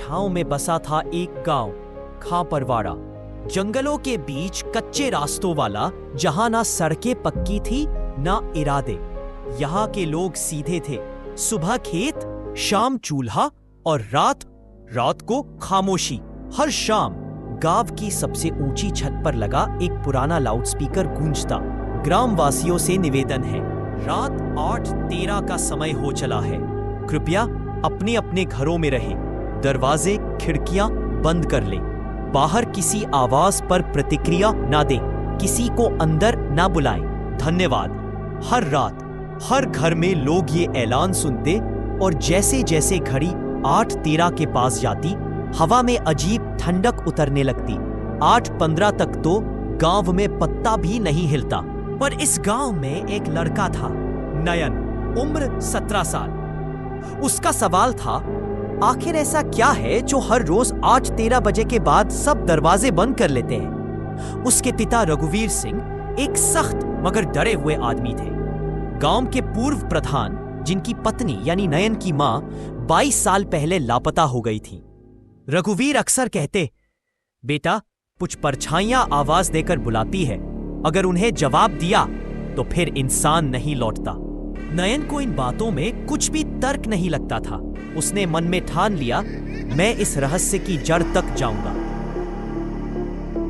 छांव में बसा था एक गांव, खापरवाड़ा। जंगलों के बीच कच्चे रास्तों वाला, जहां ना सड़कें पक्की थी ना इरादे। यहाँ के लोग सीधे थे। सुबह खेत, शाम चूल्हा और रात को खामोशी। हर शाम गांव की सबसे ऊंची छत पर लगा एक पुराना लाउडस्पीकर गूंजता। ग्रामवासियों से निवेदन है, रात 8:13 का समय हो चला है। कृपया अपने अपने घरों में रहें। दरवाजे खिड़कियां बंद कर लें। बाहर किसी आवाज पर प्रतिक्रिया ना दें। किसी को अंदर ना बुलाएं। धन्यवाद। हर रात हर घर में लोग ये ऐलान सुनते और जैसे जैसे घड़ी 8:13 के पास जाती, हवा में अजीब ठंडक उतरने लगती। 8:15 तक तो गांव में पत्ता भी नहीं हिलता। पर इस गांव में एक लड़का था, नयन, उम्र 17 साल। उसका सवाल था, आखिर ऐसा क्या है जो हर रोज 8:13 बजे के बाद सब दरवाजे बंद कर लेते हैं? उसके पिता रघुवीर सिंह एक सख्त मगर डरे हुए आदमी थे। गांव के पूर्व प्रधान, जिनकी पत्नी यानी नयन की मां 22 साल पहले लापता हो गई थी। रघुवीर अक्सर कहते, बेटा, कुछ परछाइयां आवाज देकर बुलाती है, अगर उन्हें जवाब दिया तो फिर इंसान नहीं लौटता। नयन को इन बातों में कुछ भी तर्क नहीं लगता था। उसने मन में ठान लिया, मैं इस रहस्य की जड़ तक जाऊंगा।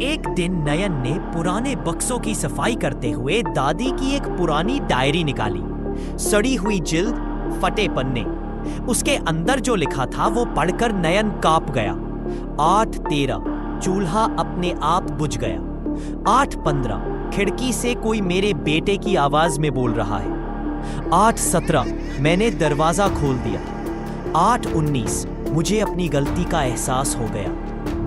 एक दिन नयन ने पुराने बक्सों की सफाई करते हुए दादी की एक पुरानी डायरी निकाली। सड़ी हुई जिल्द, फटे पन्ने। उसके अंदर जो लिखा था वो पढ़कर नयन कांप गया। 8:13 चूल्हा अपने आप बुझ गया। 8:15 खिड़की से कोई मेरे बेटे की आवाज में बोल रहा है। 8:17 मैंने दरवाजा खोल दिया। 8:19 मुझे अपनी गलती का एहसास हो गया।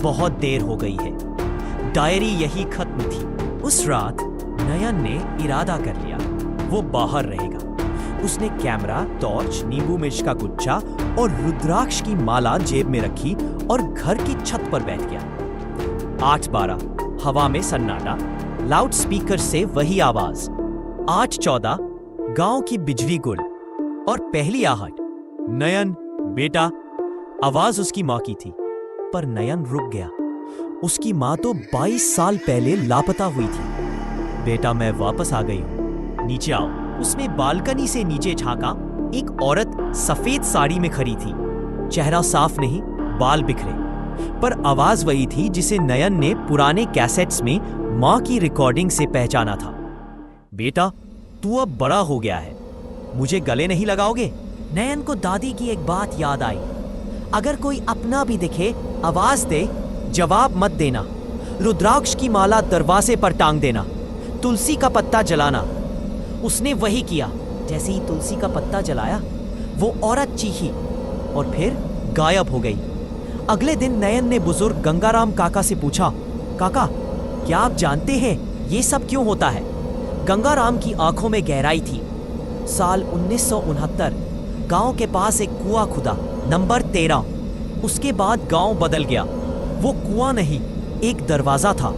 बहुत देर हो गई है। डायरी यही खत्म थी। उस रात नयन ने इरादा कर लिया, वो बाहर रहेगा। उसने कैमरा, टॉर्च, नींबू मिर्च का गुच्छा और रुद्राक्ष की माला जेब में रखी और घर की छत पर बैठ गया। 8:12 हवा में सन्नाटा, लाउड स्पीकर से वही आवाज। 8:14 गांव की बिजली गुल और पहली आहट। नयन, बेटा। आवाज उसकी मां की थी, पर नयन रुक गया। उसकी मां तो 22 साल पहले लापता हुई थी। बेटा, मैं वापस आ गई हूं, नीचे आओ। उसने बालकनी से नीचे झांका। एक औरत सफेद साड़ी में खड़ी थी। चेहरा साफ नहीं, बाल बिखरे, पर आवाज वही थी जिसे नयन ने पुराने कैसेट्स में मां की रिकॉर्डिंग से पहचाना था। बेटा, तू अब बड़ा हो गया है, मुझे गले नहीं लगाओगे? नयन को दादी की एक बात याद आई, अगर कोई अपना भी दिखे, आवाज दे, जवाब मत देना। रुद्राक्ष की माला दरवाजे पर टांग देना। तुलसी का पत्ता जलाना। उसने वही किया। जैसे ही तुलसी का पत्ता जलाया, वो औरत चीखी और फिर गायब हो गई। अगले दिन नयन ने बुजुर्ग गंगाराम काका से पूछा, काका, क्या आप जानते हैं ये सब क्यों होता है? गंगाराम की आंखों में गहराई थी। साल 1969 गांव के पास एक कुआं खुदा, नंबर 13। उसके बाद गांव बदल गया। वो कुआं नहीं, एक दरवाजा था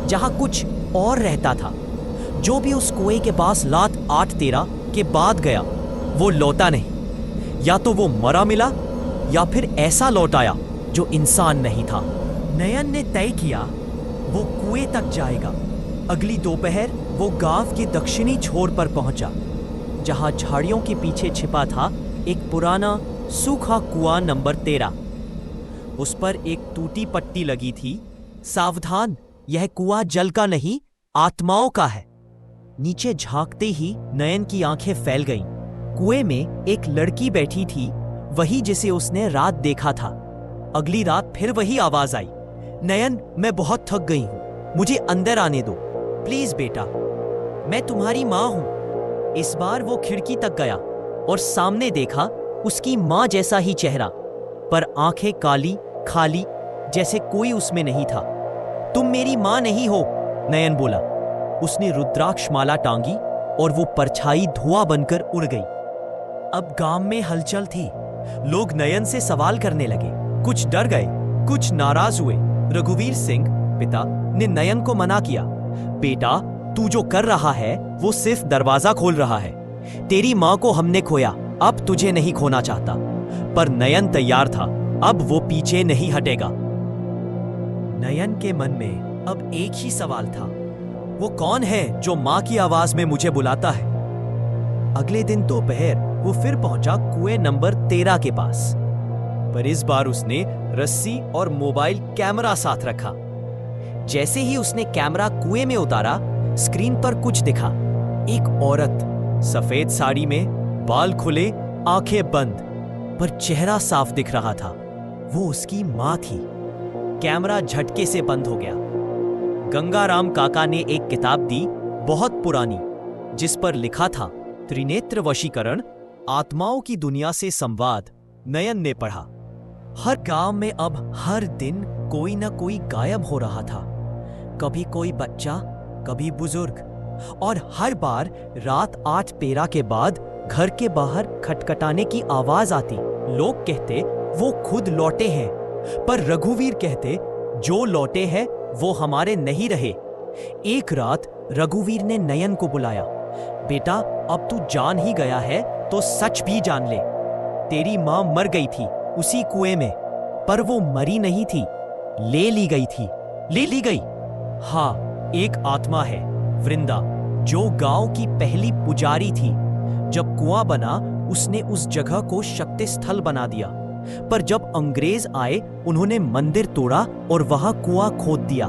जहां कुछ और रहता था। जो भी उस कुएं के पास रात 8:13 के बाद गया, वो लौटा नहीं। या तो वो मरा मिला या फिर ऐसा लौट आया जो इंसान नहीं था। नयन ने तय किया वो कुएं तक जाएगा। अगली दोपहर वो गांव के दक्षिणी छोर पर पहुंचा, जहां झाड़ियों के पीछे छिपा था एक पुराना सूखा कुआं नंबर 13। उस पर एक टूटी पट्टी लगी थी, सावधान, यह कुआं जल का नहीं, आत्माओं का है। नीचे झांकते ही नयन की आंखें फैल गईं। कुएं में एक लड़की बैठी थी, वही जिसे उसने रात देखा था। अगली रात फिर वही आवाज आई, नयन, मैं बहुत थक गई हूं, मुझे अंदर आने दो प्लीज बेटा, मैं तुम्हारी मां हूं। इस बार वो खिड़की तक गया और सामने देखा उसकी मां जैसा ही चेहरा, पर आंखें काली खाली, जैसे कोई उसमें नहीं था। तुम मेरी मां नहीं हो, नयन बोला। उसने रुद्राक्ष माला टांगी और वो परछाई धुआं बनकर उड़ गई। अब गांव में हलचल थी। लोग नयन से सवाल करने लगे। कुछ डर गए, कुछ नाराज हुए। रघुवीर सिंह, पिता, ने नयन को मना किया, बेटा, तू जो कर रहा है वो सिर्फ दरवाजा खोल रहा है। तेरी मां को हमने खोया, अब तुझे नहीं खोना चाहता। पर नयन तैयार था। अब वो पीछे नहीं हटेगा। नयन के मन में अब एक ही सवाल था, वो कौन है जो मां की आवाज में मुझे बुलाता है? अगले दिन दोपहर वो फिर पहुंचा कुएं नंबर 13 के पास, पर इस बार उसने रस्सी और मोबाइल कैमरा साथ रखा। जैसे ही उसने कैमरा कुएं में उतारा, स्क्रीन पर कुछ दिखा। एक औरत सफेद साड़ी में, बाल खुले, आंखें बंद, पर चेहरा साफ दिख रहा था। वो उसकी मां थी। कैमरा झटके से बंद हो गया। गंगाराम काका ने एक किताब दी, बहुत पुरानी, जिस पर लिखा था त्रिनेत्र वशीकरण, आत्माओं की दुनिया से संवाद। नयन ने पढ़ा। हर गांव में अब हर दिन कोई ना कोई गायब हो रहा था। कभी कोई बच्चा, कभी बुजुर्ग, और हर बार रात 8 पेरा के बाद घर के बाहर खटखटाने की आवाज आती। लोग कहते वो खुद लौटे हैं, पर रघुवीर कहते जो लौटे हैं वो हमारे नहीं रहे। एक रात रघुवीर ने नयन को बुलाया। बेटा, अब तू जान ही गया है तो सच भी जान ले। तेरी मां मर गई थी उसी कुएं में, पर वो मरी नहीं थी, ले ली गई थी। ले ली गई? हाँ, एक आत्मा है, वृंदा, जो गांव की पहली पुजारी थी। जब कुआं बना, उसने उस जगह को शक्ति स्थल बना दिया, पर जब अंग्रेज आए, उन्होंने मंदिर तोड़ा और वहां कुआं खोद दिया।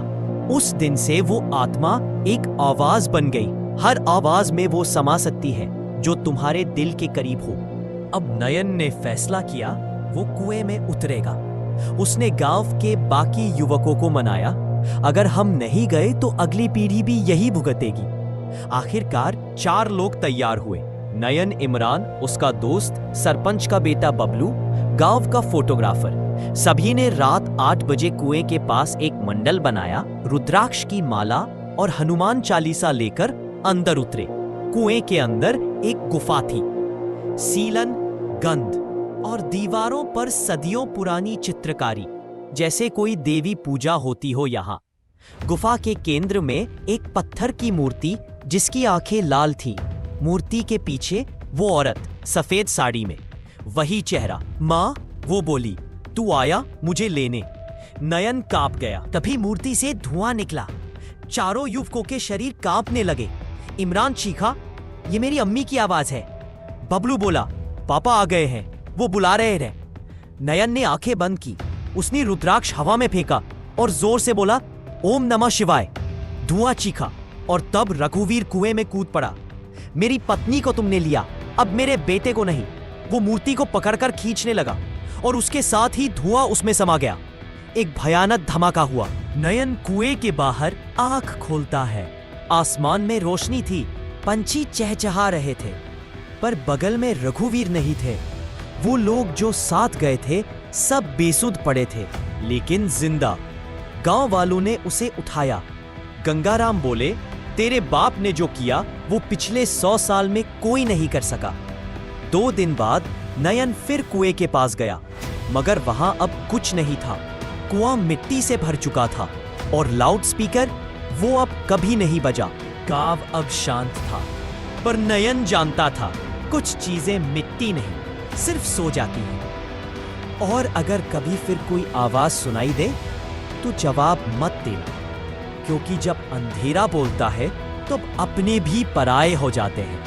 उस दिन से वो आत्मा एक आवाज बन गई। हर आवाज में वो समा सकती है जो तुम्हारे दिल के करीब हो। अब नयन ने फैसला किया, वो कुएं में उतरेगा। उसने गांव के बाकी युवकों को मनाया, अगर हम नहीं गए तो अगली पीढ़ी भी यही भुगतेगी। आखिरकार 4 लोग तैयार हुए। नयन, इमरान, उसका दोस्त, सरपंच का बेटा बबलू, गांव का फोटोग्राफर। सभी ने रात 8 बजे कुएं के पास एक मंडल बनाया, रुद्राक्ष की माला और हनुमान चालीसा लेकर अंदर उतरे। कुएं के अंदर एक गुफा थी। सीलन, गंध और दीवारों पर सदियों पुरानी चित्रकारी, जैसे कोई देवी पूजा होती हो। यहाँ गुफा के केंद्र में एक पत्थर की मूर्ति, जिसकी आंखें लाल थी। मूर्ति के पीछे वो औरत सफेद साड़ी में, वही चेहरा। माँ, वो बोली, तू आया मुझे लेने। नयन कांप गया। तभी मूर्ति से धुआं निकला। चारों युवकों के शरीर कांपने लगे। इमरान चीखा, ये मेरी अम्मी की आवाज है। बबलू बोला, पापा आ गए हैं, वो बुला रहे हैं। नयन ने आंखें बंद की। उसने रुद्राक्ष हवा में फेंका और जोर से बोला, ओम नमः शिवाय। धुआं चीखा और तब रघुवीर कुएं में कूद पड़ा। मेरी पत्नी को तुमने लिया, अब मेरे बेटे को नहीं। वो मूर्ति को पकड़कर खींचने लगा और उसके साथ ही धुआं उसमें समा गया। एक भयानक धमाका हुआ। नयन कुएं के बाहर आंख खोलता है। आसमान में रोशनी थी, पंछी चहचहा रहे थे, पर बगल में रघुवीर नहीं थे। वो लोग जो साथ गए थे सब बेसुध पड़े थे, लेकिन जिंदा। गांव वालों ने उसे उठाया। गंगाराम बोले, तेरे बाप ने जो किया वो पिछले 100 साल में कोई नहीं कर सका। 2 दिन बाद नयन फिर कुएं के पास गया, मगर वहां अब कुछ नहीं था। कुआं मिट्टी से भर चुका था और लाउडस्पीकर वो अब कभी नहीं बजा। गांव अब शांत था, पर नयन जानता था कुछ चीजें मिट्टी नहीं, सिर्फ सो जाती हैं। और अगर कभी फिर कोई आवाज सुनाई दे तो जवाब मत देना, क्योंकि जब अंधेरा बोलता है तो अपने भी पराये हो जाते हैं।